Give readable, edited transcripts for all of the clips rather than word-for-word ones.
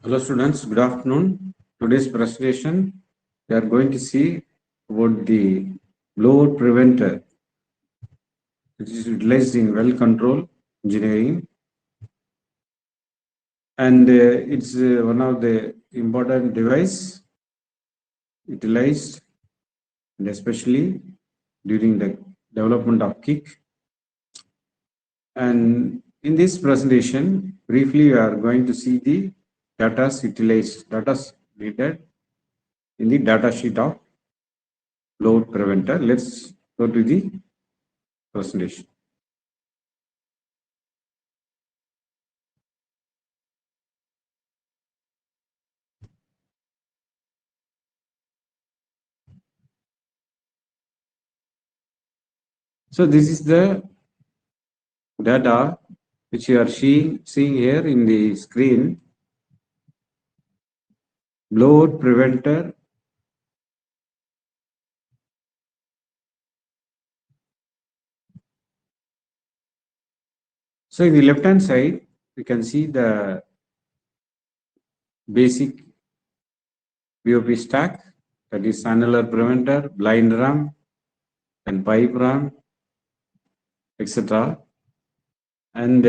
Hello students, good afternoon. Today's presentation, we are going to see about the blowout preventer, which is utilized in well control engineering, and it's one of the important device utilized, and especially during the development of kick. And in this presentation, briefly we are going to see the data utilized, data needed in the data sheet of blowout preventer. Let's go to the presentation. So this is the data which you are seeing here in the screen. Blowout preventer. So in the left hand side, you can see the basic BOP stack, that is annular preventer, blind ram, and pipe ram, etc. And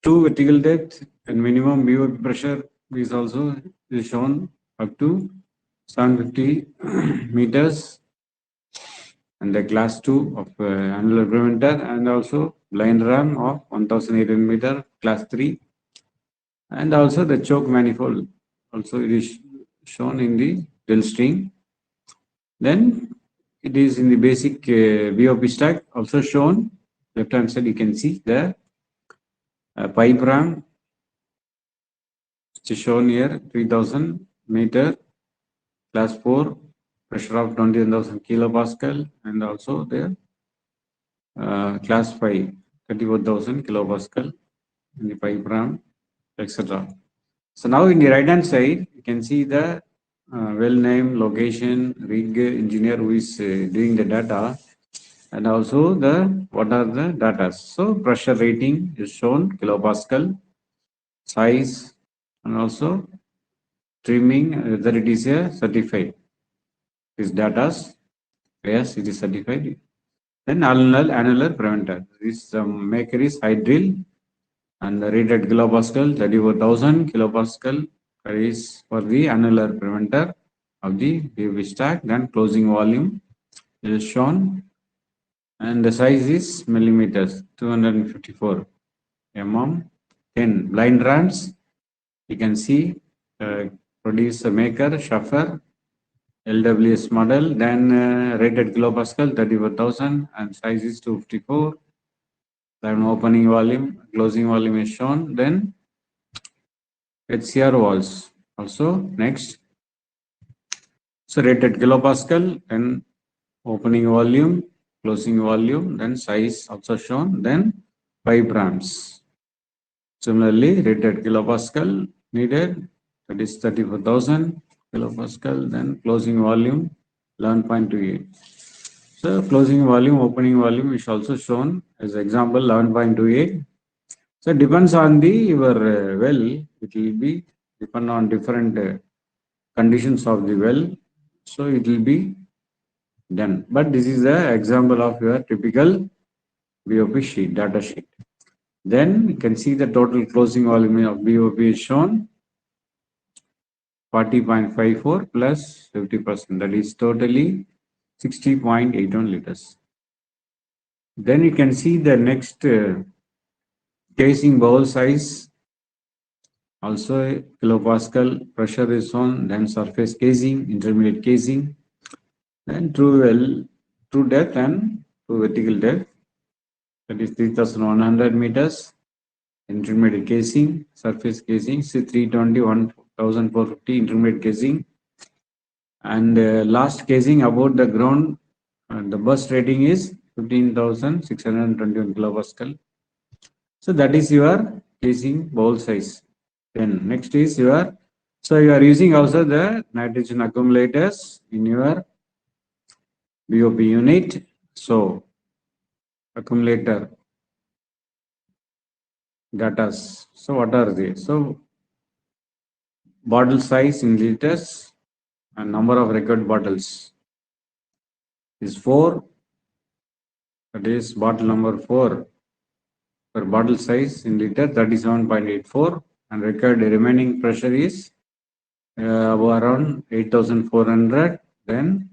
true vertical depth and minimum BOP pressure is also shown up to 750 meters, and the class 2 of annular preventer, and also blind ram of 1800 meter class 3, and also the choke manifold also it is shown in the drill string. Then it is in the basic BOP stack also shown. Left hand side you can see the pipe ram, which is shown here, 3000 meter class 4, pressure of 20,000 kilopascal, and also the class 5, 34,000 kilopascal in the pipe ram, etc. So now in the right hand side, you can see the well name, location, rig, engineer who is doing the data, and also the what are the data. So pressure rating is shown, kilopascal, size, and also trimming, whether it is a certified. This data, yes, it is certified. Then annular preventer. This maker is high drill, and the rated kilopascal 34,000 kilopascal is for the annular preventer of the BOP stack. Then closing volume is shown, and the size is millimeters, 254 mm. 10 blind rams. You can see produce maker Schaffer LWS model. Then rated kilopascal 34,000 and size is 254. Then opening volume, closing volume is shown. Then HCR walls also next. So rated kilopascal, then opening volume, closing volume, then size also shown, then 5 grams. Similarly, rated kilopascal needed, that is 34,000 kilopascal, then closing volume 11.28. So closing volume, opening volume is also shown as example 11.28. So depends on the your well, it will be depend on different conditions of the well. So it will be done. But this is the example of your typical BOP sheet, data sheet. Then you can see the total closing volume of BOP is shown 40.54 plus 50%, that is totally 60.81 liters. Then you can see the next casing bowl size, also kilopascal, pressure is shown, then surface casing, intermediate casing, then true well, true depth and true vertical depth, that is 3,100 meters. Intermediate casing, surface casing, say 320, 1,450 intermediate casing, and last casing about the ground, the burst rating is 15,621 kilopascal. So that is your casing bowl size. Then next is your, so you are using also the nitrogen accumulators in your BOP unit. So accumulator data. So what are they? So bottle size in liters and number of record bottles is 4. That is bottle number 4 per bottle size in liter 37.84, and record remaining pressure is around 8,400. Then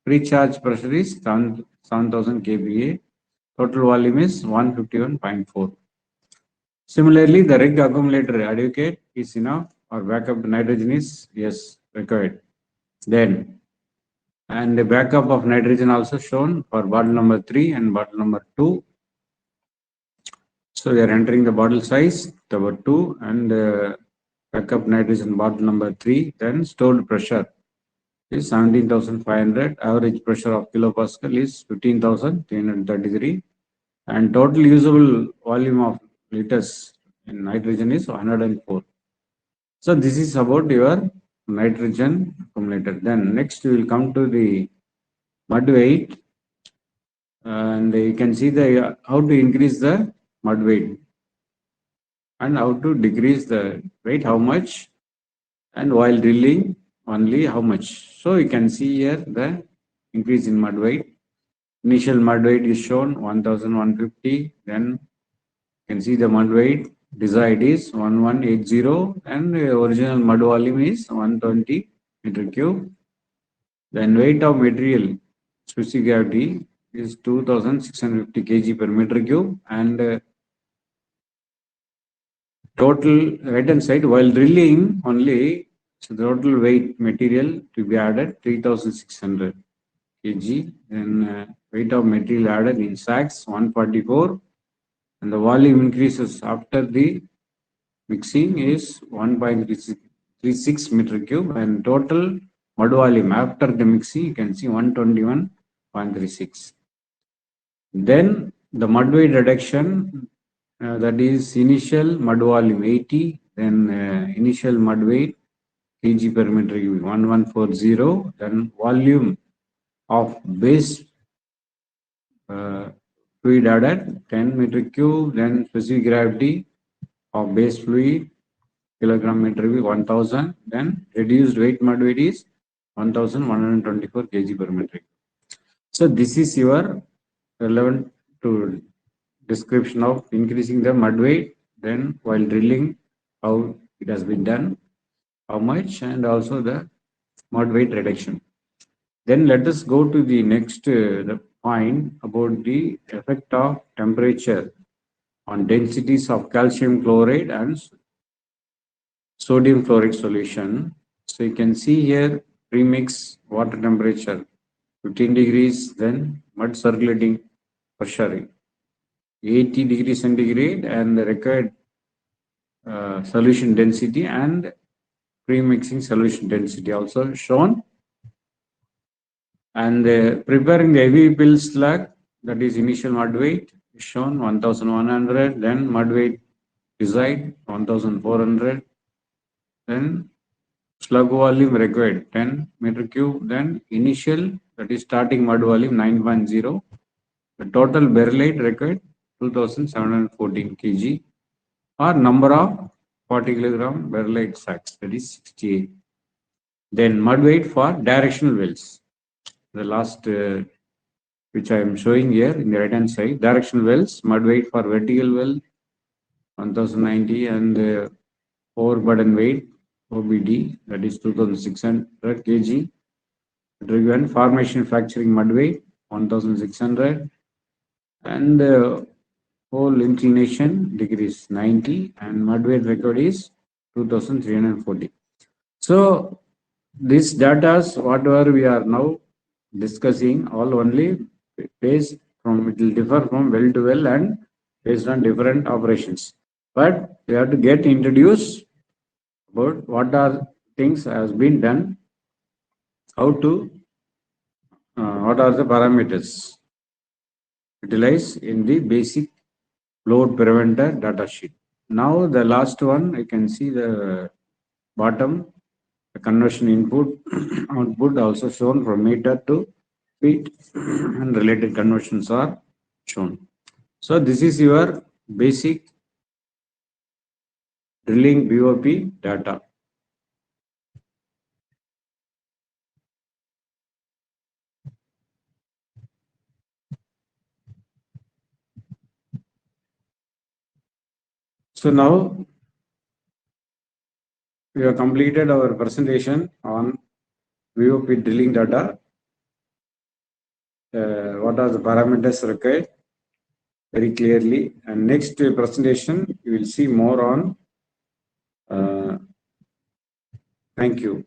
pre-charge pressure is 7,000 kPa. Total volume is 151.4. Similarly, the rig accumulator adequate is enough, or backup nitrogen is yes required. Then, and the backup of nitrogen also shown for bottle number 3 and bottle number 2. So we are entering the bottle size number 2 and backup nitrogen bottle number 3. Then stored pressure is 17,500. Average pressure of kilopascal is 15,333, and total usable volume of liters in nitrogen is 104. So this is about your nitrogen accumulator. Then next we will come to the mud weight, and you can see the how to increase the mud weight and how to decrease the weight, how much, and while drilling only how much. So you can see here the increase in mud weight. Initial mud weight is shown 1150. Then you can see the mud weight desired is 1180, and the original mud volume is 120 meter cube. Then weight of material specific gravity is 2650 kg per meter cube, and total right hand side while drilling only, so the total weight material to be added 3600 kg. Then weight of material added in sacks 144, and the volume increases after the mixing is 1.36 meter cube, and total mud volume after the mixing you can see 121.36. Then the mud weight reduction, that is initial mud volume 80, then initial mud weight kg per meter cube 1140, then volume of base fluid added 10 meter cube, then specific gravity of base fluid kilogram meter cube 1000, then reduced weight mud weight is 1124 kg per meter. So this is your relevant to description of increasing the mud weight, then while drilling how it has been done, how much, and also the mud weight reduction. Then let us go to the next the point about the effect of temperature on densities of calcium chloride and sodium chloride solution. So you can see here premix water temperature 15 degrees, then mud circulating pressure 80 degrees centigrade, and the required solution density and pre-mixing solution density also shown. And preparing the heavy pill slag, that is initial mud weight is shown 1100, then mud weight desired 1400, then slug volume required 10 meter cube, then initial, that is starting mud volume 9.0, the total berylite required 2714 kg, or number of 40 kilogram berylite sacks, that is 68. Then mud weight for directional wells, the last which I am showing here in the right hand side, directional wells, mud weight for vertical well 1090, and overburden weight OBD, that is 2600 kg. Driven formation fracturing mud weight 1600, and hole inclination degrees 90, and mud weight record is 2340. So this data, whatever we are now discussing, all only based from, it will differ from well to well and based on different operations. But we have to get introduced about what are things has been done, how to, what are the parameters utilized in the basic load preventer data sheet. Now the last one, you can see the bottom, the conversion input output also shown from meter to feet, and related conversions are shown. So this is your basic drilling BOP data. So now we have completed our presentation on BOP drilling data. What are the parameters required very clearly. And next presentation, you will see more on. Thank you.